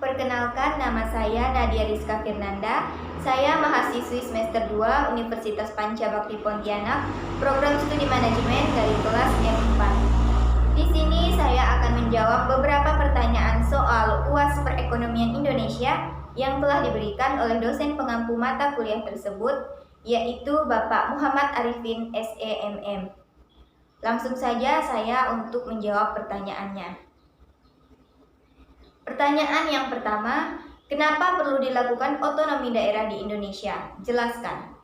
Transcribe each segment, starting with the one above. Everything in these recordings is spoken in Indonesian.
Perkenalkan, nama saya Nadia Rizka Firnanda. Saya mahasiswi semester 2 Universitas Pancabakti Pontianak, program studi manajemen dari kelas M4. Di sini saya akan menjawab beberapa pertanyaan soal UAS Perekonomian Indonesia yang telah diberikan oleh dosen pengampu mata kuliah tersebut, yaitu Bapak Muhammad Arifin SEMM. Langsung saja saya untuk menjawab pertanyaannya. Pertanyaan yang pertama, kenapa perlu dilakukan otonomi daerah di Indonesia? Jelaskan.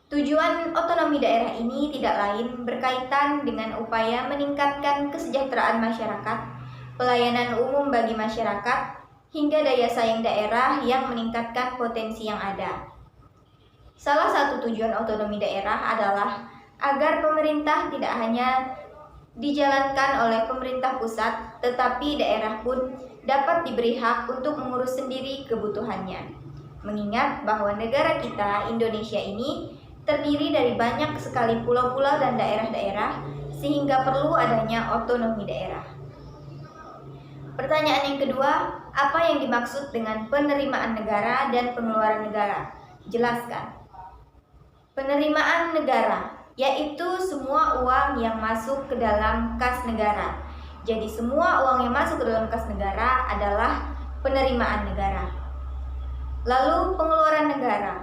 Tujuan otonomi daerah ini tidak lain berkaitan dengan upaya meningkatkan kesejahteraan masyarakat, pelayanan umum bagi masyarakat, hingga daya saing daerah yang meningkatkan potensi yang ada. Salah satu tujuan otonomi daerah adalah agar pemerintah tidak hanya dijalankan oleh pemerintah pusat, tetapi daerah pun dapat diberi hak untuk mengurus sendiri kebutuhannya. Mengingat bahwa negara kita, Indonesia ini, terdiri dari banyak sekali pulau-pulau dan daerah-daerah, sehingga perlu adanya otonomi daerah. Pertanyaan yang kedua, apa yang dimaksud dengan penerimaan negara dan pengeluaran negara? Jelaskan. Penerimaan negara yaitu semua uang yang masuk ke dalam kas negara. Jadi semua uang yang masuk ke dalam kas negara adalah penerimaan negara. Lalu pengeluaran negara.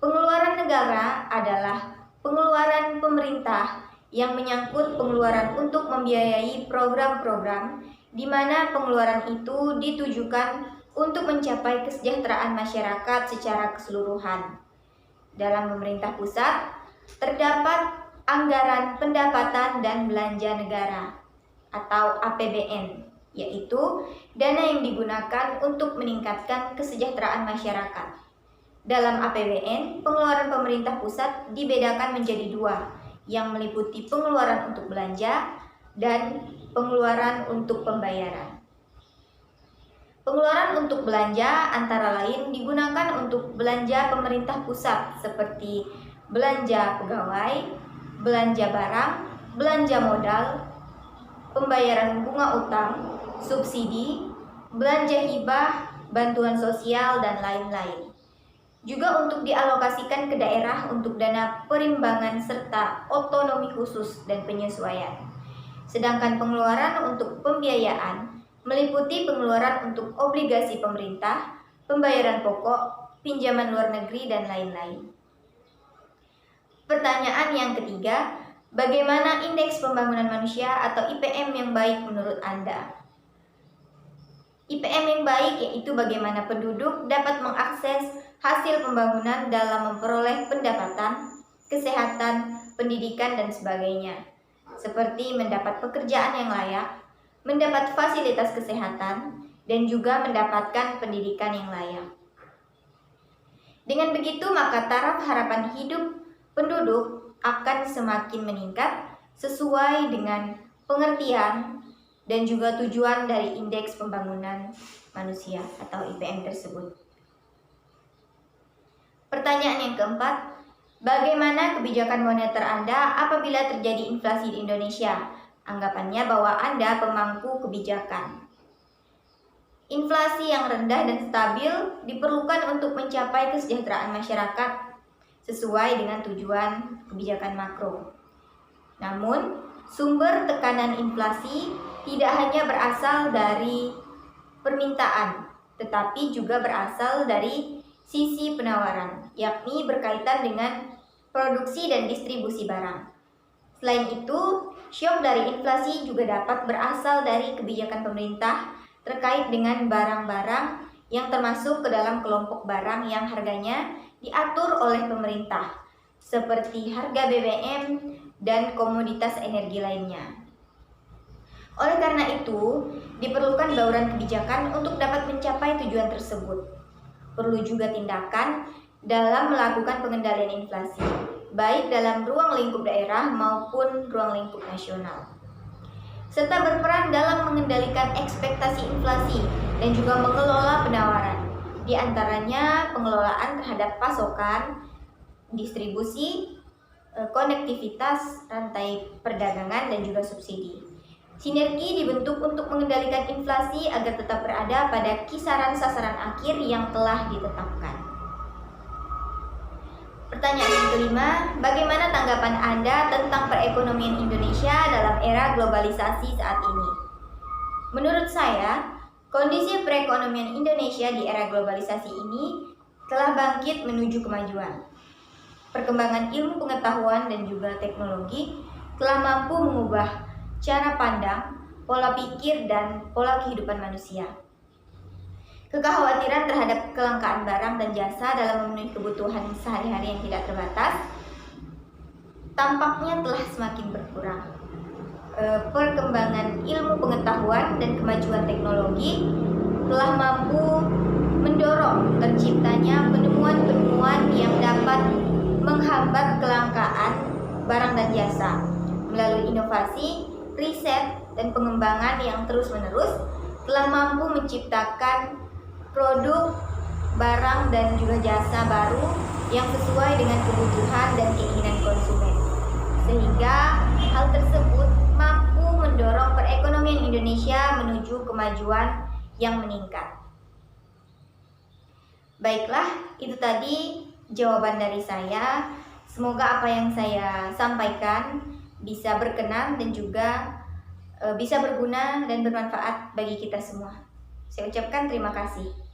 Pengeluaran negara adalah pengeluaran pemerintah yang menyangkut pengeluaran untuk membiayai program-program di mana pengeluaran itu ditujukan untuk mencapai kesejahteraan masyarakat secara keseluruhan. Dalam pemerintah pusat terdapat anggaran pendapatan dan belanja negara atau APBN, yaitu dana yang digunakan untuk meningkatkan kesejahteraan masyarakat. Dalam APBN, pengeluaran pemerintah pusat dibedakan menjadi dua, yang meliputi pengeluaran untuk belanja dan pengeluaran untuk pembayaran. Pengeluaran untuk belanja antara lain digunakan untuk belanja pemerintah pusat seperti belanja pegawai, belanja barang, belanja modal, pembayaran bunga utang, subsidi, belanja hibah, bantuan sosial, dan lain-lain. Juga untuk dialokasikan ke daerah untuk dana perimbangan serta otonomi khusus dan penyesuaian. Sedangkan pengeluaran untuk pembiayaan meliputi pengeluaran untuk obligasi pemerintah, pembayaran pokok, pinjaman luar negeri, dan lain-lain. Pertanyaan yang ketiga, bagaimana indeks pembangunan manusia atau IPM yang baik menurut Anda? IPM yang baik yaitu bagaimana penduduk dapat mengakses hasil pembangunan dalam memperoleh pendapatan, kesehatan, pendidikan, dan sebagainya. Seperti mendapat pekerjaan yang layak, mendapat fasilitas kesehatan, dan juga mendapatkan pendidikan yang layak. Dengan begitu, maka taraf harapan hidup penduduk akan semakin meningkat sesuai dengan pengertian dan juga tujuan dari indeks pembangunan manusia atau IPM tersebut. Pertanyaan yang keempat, bagaimana kebijakan moneter Anda apabila terjadi inflasi di Indonesia? Anggapannya bahwa Anda pemangku kebijakan. Inflasi yang rendah dan stabil diperlukan untuk mencapai kesejahteraan masyarakat sesuai dengan tujuan kebijakan makro. Namun, sumber tekanan inflasi tidak hanya berasal dari permintaan, tetapi juga berasal dari sisi penawaran, yakni berkaitan dengan produksi dan distribusi barang. Selain itu, syok dari inflasi juga dapat berasal dari kebijakan pemerintah terkait dengan barang-barang yang termasuk ke dalam kelompok barang yang harganya diatur oleh pemerintah, seperti harga BBM dan komoditas energi lainnya. Oleh karena itu, diperlukan bauran kebijakan untuk dapat mencapai tujuan tersebut. Perlu juga tindakan dalam melakukan pengendalian inflasi, baik dalam ruang lingkup daerah maupun ruang lingkup nasional, serta berperan dalam mengendalikan ekspektasi inflasi dan juga mengelola penawaran, di antaranya pengelolaan terhadap pasokan, distribusi, konektivitas, rantai perdagangan, dan juga subsidi. Sinergi dibentuk untuk mengendalikan inflasi agar tetap berada pada kisaran sasaran akhir yang telah ditetapkan. Pertanyaan yang kelima, bagaimana tanggapan Anda tentang perekonomian Indonesia dalam era globalisasi saat ini? Menurut saya, kondisi perekonomian Indonesia di era globalisasi ini telah bangkit menuju kemajuan. Perkembangan ilmu pengetahuan dan juga teknologi telah mampu mengubah cara pandang, pola pikir, dan pola kehidupan manusia. Kekhawatiran terhadap kelangkaan barang dan jasa dalam memenuhi kebutuhan sehari-hari yang tidak terbatas tampaknya telah semakin berkurang. Perkembangan ilmu pengetahuan dan kemajuan teknologi telah mampu mendorong terciptanya penemuan-penemuan yang dapat menghambat kelangkaan barang dan jasa. Melalui inovasi, riset, dan pengembangan yang terus-menerus telah mampu menciptakan produk, barang, dan juga jasa baru yang sesuai dengan kebutuhan dan keinginan konsumen. Sehingga hal tersebut mampu mendorong perekonomian Indonesia menuju kemajuan yang meningkat. Baiklah, itu tadi jawaban dari saya. Semoga apa yang saya sampaikan bisa berkenan dan juga bisa berguna dan bermanfaat bagi kita semua. Saya ucapkan terima kasih.